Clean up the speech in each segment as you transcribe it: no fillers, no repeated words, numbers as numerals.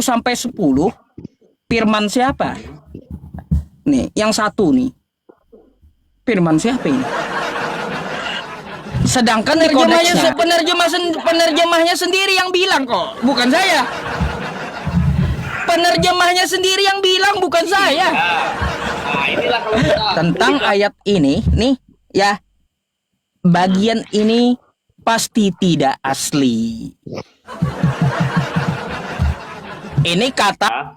sampai 10 firman siapa? Nih, yang satu nih. Firman siapa ini? Sedangkan di kodeksnya penerjemahnya sendiri yang bilang kok, bukan saya. Penerjemahnya sendiri yang bilang, bukan saya. Nah, inilah kalau kita Tentang ayat ini nih ya, bagian ini pasti tidak asli. Ini kata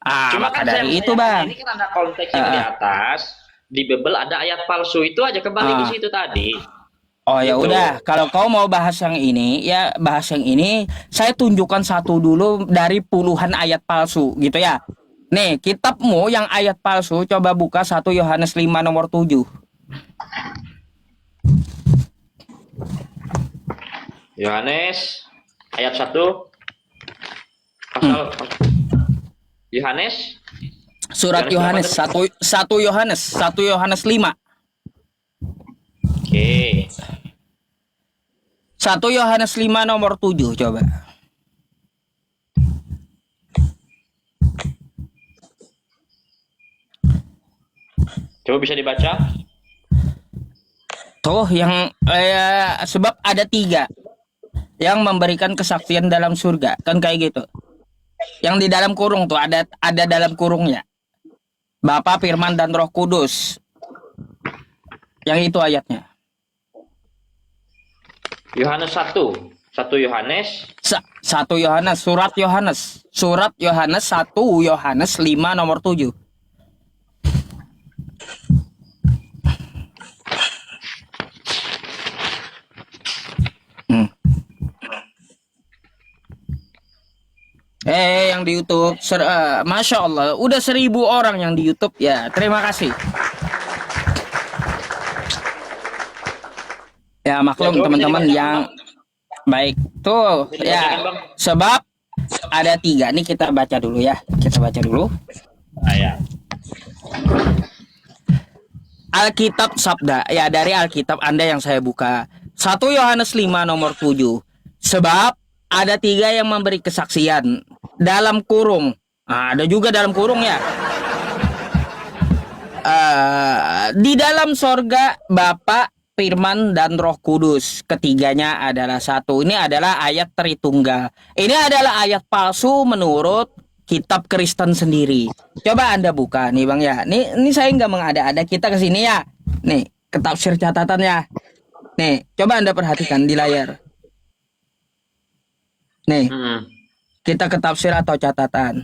cuma maka kan saya dari itu menanyakan, bang, ini kan ada konteks yang di atas, di Bible ada ayat palsu itu aja, kembali di situ tadi. oh ya Gitu. udah, kalau kau mau bahas yang ini ya bahas yang ini. Saya tunjukkan satu dulu dari puluhan ayat palsu gitu ya. Nih, kitabmu yang ayat palsu, coba buka 1 Yohanes 5 nomor 7. Yohanes ayat 1 pasal Yohanes Surat Yohanes 1 Yohanes 5. Oke. 1 Yohanes 5 nomor 7 coba. Coba bisa dibaca. Tuh yang sebab ada 3 yang memberikan kesaksian dalam surga, kan kayak gitu. Yang di dalam kurung tuh ada dalam kurungnya. Bapa, Firman dan Roh Kudus. Yang itu ayatnya. Yohanes 1 Yohanes 1 Yohanes, surat Yohanes 1 Yohanes 5 nomor 7. Yang di YouTube, Masya Allah, udah 1000 orang yang di YouTube ya. Terima kasih. Ya maklum teman-teman yang baik tuh ya. Sebab ada 3 nih, kita baca dulu ya. Kita baca dulu. ayat. Alkitab Sabda ya, dari Alkitab Anda yang saya buka 1 Yohanes 5 nomor 7. Sebab ada 3 yang memberi kesaksian dalam kurung. Ada juga dalam kurung ya. Di dalam sorga Bapa, Firman dan Roh Kudus. Ketiganya adalah satu. Ini adalah ayat Tritunggal. Ini adalah ayat palsu menurut kitab Kristen sendiri. Coba Anda buka nih Bang ya. Ini saya nggak mengada-ada, kita ke sini ya. Nih, ke tafsir catatannya. Nih, coba Anda perhatikan di layar. Nih, kita ke tafsir atau catatan.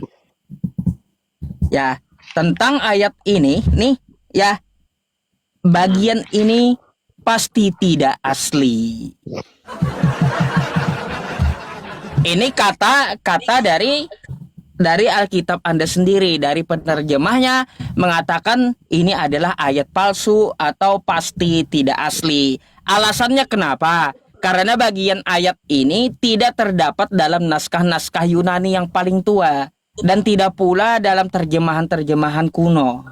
Ya, tentang ayat ini nih ya. Bagian ini pasti tidak asli. Ini kata dari Alkitab Anda sendiri, dari penerjemahnya mengatakan ini adalah ayat palsu atau pasti tidak asli. Alasannya kenapa? Karena bagian ayat ini tidak terdapat dalam naskah-naskah Yunani yang paling tua dan tidak pula dalam terjemahan-terjemahan kuno.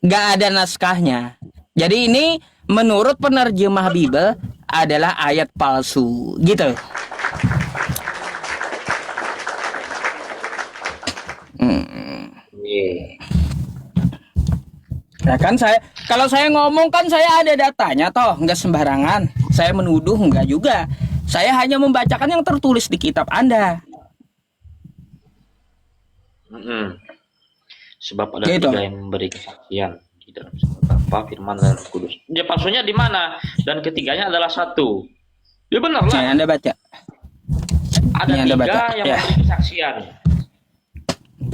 Gak ada naskahnya. Jadi ini menurut penerjemah Bible adalah ayat palsu, gitu. Ya kan kalau saya ngomong kan saya ada datanya toh, nggak sembarangan. Saya menuduh nggak juga. Saya hanya membacakan yang tertulis di kitab Anda. Sebab ada Gitu. 3 yang memberi kesaksian di dalam Bapa, Firman dan Roh Kudus. Dia palsunya di mana? Dan ketiganya adalah satu. Ya benar lah. Anda baca. Ada Ini Anda 3 baca, yang ya. memberi kesaksian.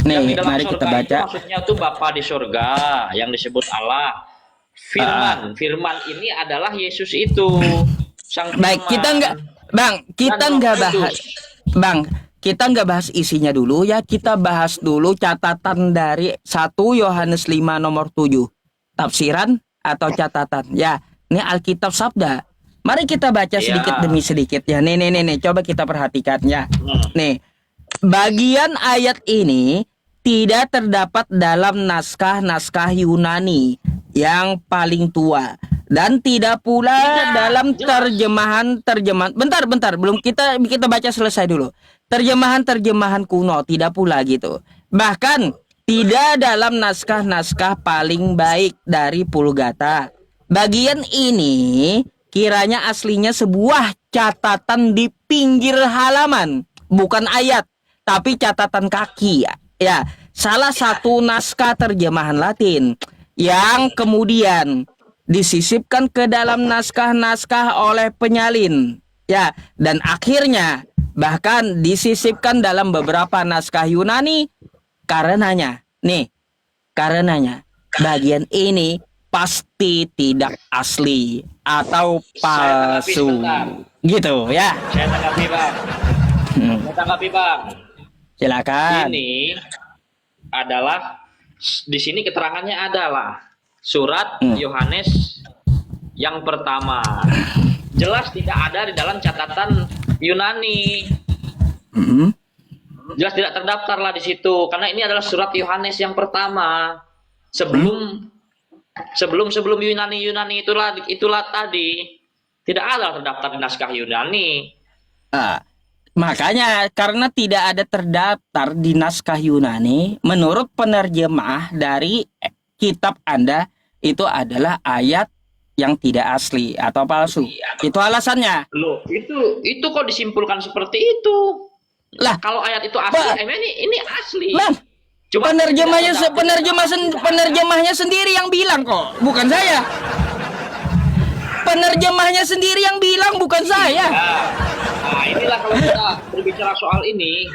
Nih, Yang di dalam mari kita surga baca. itu maksudnya itu Bapa di surga yang disebut Allah. Firman ini adalah Yesus itu. Sang Baik, Firman. kita nggak bahas. Bang, kita nggak bahas isinya dulu ya. Kita bahas dulu catatan dari 1 Yohanes 5 nomor 7. Tafsiran atau catatan. Ya, ini Alkitab Sabda. Mari kita baca sedikit demi sedikit ya. Nih, coba kita perhatikan ya. Nih, bagian ayat ini tidak terdapat dalam naskah-naskah Yunani yang paling tua dan tidak pula dalam terjemahan. Bentar, belum kita baca selesai dulu. terjemahan-terjemahan kuno, tidak pula gitu. Bahkan tidak dalam naskah-naskah paling baik dari Vulgata. Bagian ini kiranya aslinya sebuah catatan di pinggir halaman, bukan ayat, tapi catatan kaki. Ya, salah satu naskah terjemahan Latin yang kemudian disisipkan ke dalam naskah-naskah oleh penyalin. Ya, dan akhirnya bahkan disisipkan dalam beberapa naskah Yunani. Karenanya bagian ini pasti tidak asli atau Saya tanggapi palsu. sebentar. Gitu ya. Saya tanggapi bang. Saya tanggapi bang. Silakan. Ini adalah di sini keterangannya adalah surat Yohanes yang pertama. Jelas tidak ada di dalam catatan Yunani. Hmm. Jelas tidak terdaftar lah di situ karena ini adalah surat Yohanes yang pertama. Sebelum Yunani itulah tadi tidak ada terdaftar di naskah Yunani. Makanya karena tidak ada terdaftar di naskah Yunani, menurut penerjemah dari kitab Anda itu adalah ayat yang tidak asli atau palsu. Itu alasannya. Loh, itu kok disimpulkan seperti itu? Lah, Kalau ayat itu asli, ini asli. Bang, Cuma penerjemahnya sendiri yang bilang kok, bukan saya. Penerjemahnya sendiri yang bilang, bukan saya. Nah, inilah kalau kita berbicara soal ini,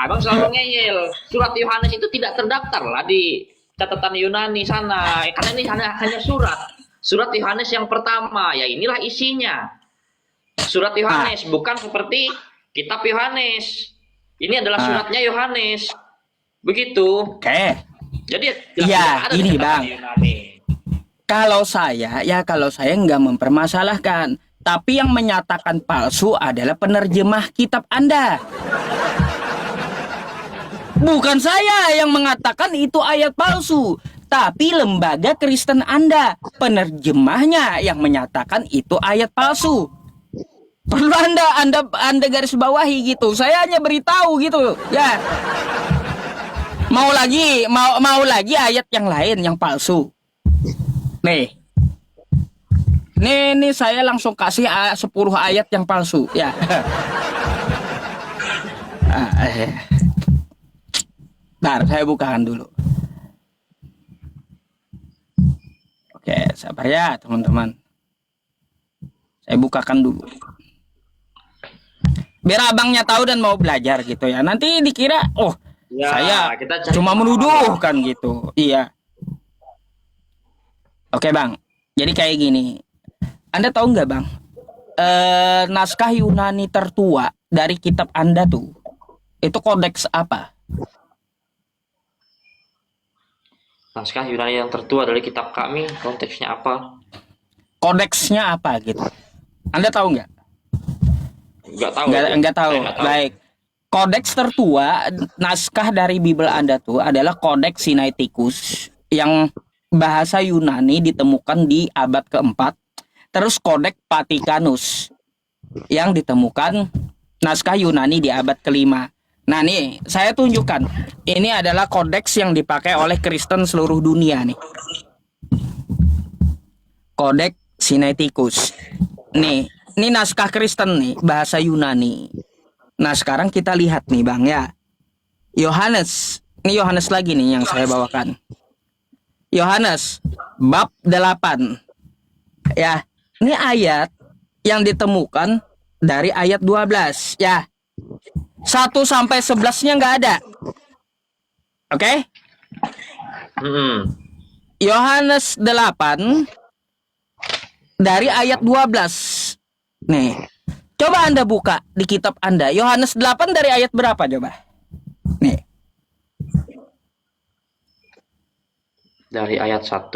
abang selalu ngeyel. Surat Yohanes itu tidak terdaftar lah di catatan Yunani sana, karena ini hanya surat Yohanes yang pertama. Ya inilah isinya. Surat Yohanes bukan seperti kitab Yohanes. Ini adalah suratnya Yohanes. Begitu. Oke. Jadi Ya, ada ini di Bang. Yunani. Kalau saya nggak mempermasalahkan. Tapi yang menyatakan palsu adalah penerjemah kitab Anda. Bukan saya yang mengatakan itu ayat palsu. Tapi lembaga Kristen Anda, penerjemahnya yang menyatakan itu ayat palsu. Perlu Anda garis bawahi gitu. Saya hanya beritahu gitu, ya. Mau lagi ayat yang lain yang palsu. Nih. Nih saya langsung kasih 10 ayat yang palsu, ya. Bentar, saya bukakan dulu. Oke, sabar ya teman-teman. Saya bukakan dulu. Biar abangnya tahu dan mau belajar gitu ya. Nanti dikira, Ya, saya kita cari cuma pengalaman. menuduh kan gitu. Iya. Oke bang, jadi kayak gini. Anda tahu nggak bang? Naskah Yunani tertua dari kitab Anda tuh, itu kodeks apa? Naskah Yunani yang tertua dari kitab kami, konteksnya apa? Kodeksnya apa gitu? Anda tahu nggak? Nggak tahu. Nggak tahu. Saya nggak tahu. Baik. Kodeks tertua naskah dari Bible Anda tuh adalah Kodeks Sinaiticus yang bahasa Yunani ditemukan di abad keempat. Terus Kodeks Vaticanus yang ditemukan naskah Yunani di abad kelima. Nah nih, saya tunjukkan. Ini adalah kodeks yang dipakai oleh Kristen seluruh dunia nih. Kodeks Sinaiticus. Nih, ini naskah Kristen nih, bahasa Yunani. Nah, sekarang kita lihat nih, Bang ya. Yohanes. Ini Yohanes lagi nih yang saya bawakan. Yohanes bab 8. Ya, ini ayat yang ditemukan dari ayat 12 ya. 1 sampai 11-nya nggak ada. Oke? Yohanes 8 dari ayat 12. Nih. Coba Anda buka di kitab Anda. Yohanes 8 dari ayat berapa coba? Nih. Dari ayat 1.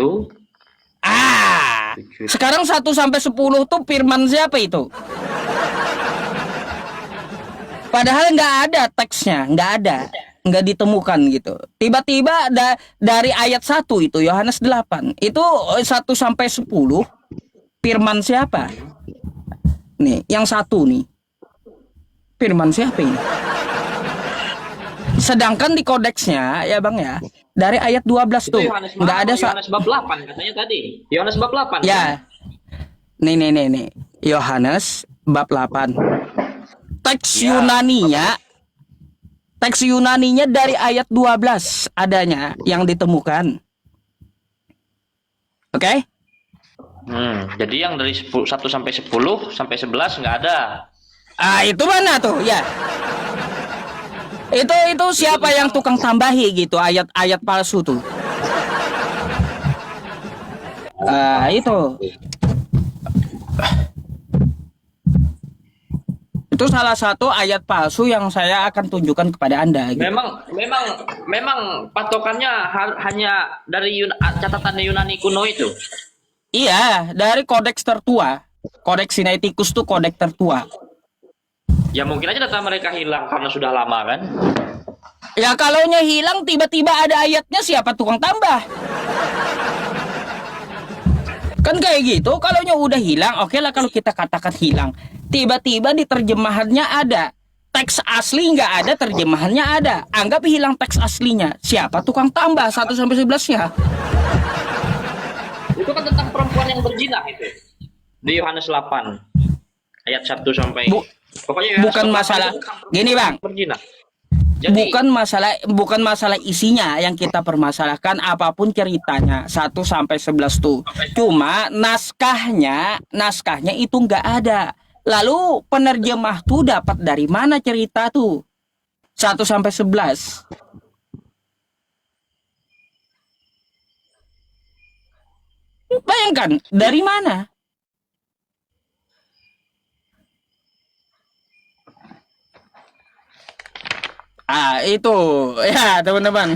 Sekarang 1 sampai 10 tuh firman siapa itu? Padahal nggak ada teksnya, nggak ditemukan gitu. Tiba-tiba dari ayat 1 itu Yohanes 8 itu 1 sampai 10 firman siapa? Nih, yang 1 nih. Firman siapa ini? Sedangkan di kodeksnya ya Bang ya, dari ayat 12 Itu tuh Yohanes nggak mana? ada Yohanes bab 8 katanya tadi. Yohanes bab 8. Kan? ya. Nih. Yohanes bab 8. Teks Ya. Yunaninya dari ayat 12 adanya yang ditemukan. Oke? Jadi yang dari 1 sampai 10 sampai 11 nggak ada. Ah, itu mana tuh? Ya. Itu siapa yang tukang tambahi gitu ayat-ayat palsu tuh? Ah, itu. Itu salah satu ayat palsu yang saya akan tunjukkan kepada Anda gitu. Memang patokannya hanya dari catatan Yunani kuno itu. Iya, dari kodeks tertua. Kodeks Sinaiticus tuh kodeks tertua. Ya mungkin aja data mereka hilang karena sudah lama kan. Ya kalaunya hilang tiba-tiba ada ayatnya, siapa tukang tambah? Kan kayak gitu, kalaunya udah hilang, oke lah kalau kita katakan hilang. Tiba-tiba di terjemahannya ada. Teks asli nggak ada, terjemahannya ada. Anggap hilang teks aslinya. Siapa tukang tambah 1 sampai 11-nya? Itu kan tentang perempuan yang berzina itu. Di Yohanes 8 ayat 1 sampai pokoknya bukan masalah gini Bang. Berzina. Jadi, bukan masalah isinya yang kita permasalahkan, apapun ceritanya 1 sampai 11 tuh. Cuma naskahnya itu nggak ada. Lalu penerjemah tuh dapat dari mana cerita tuh? 1 sampai 11. Bayangkan dari mana? Ah, itu ya teman-teman.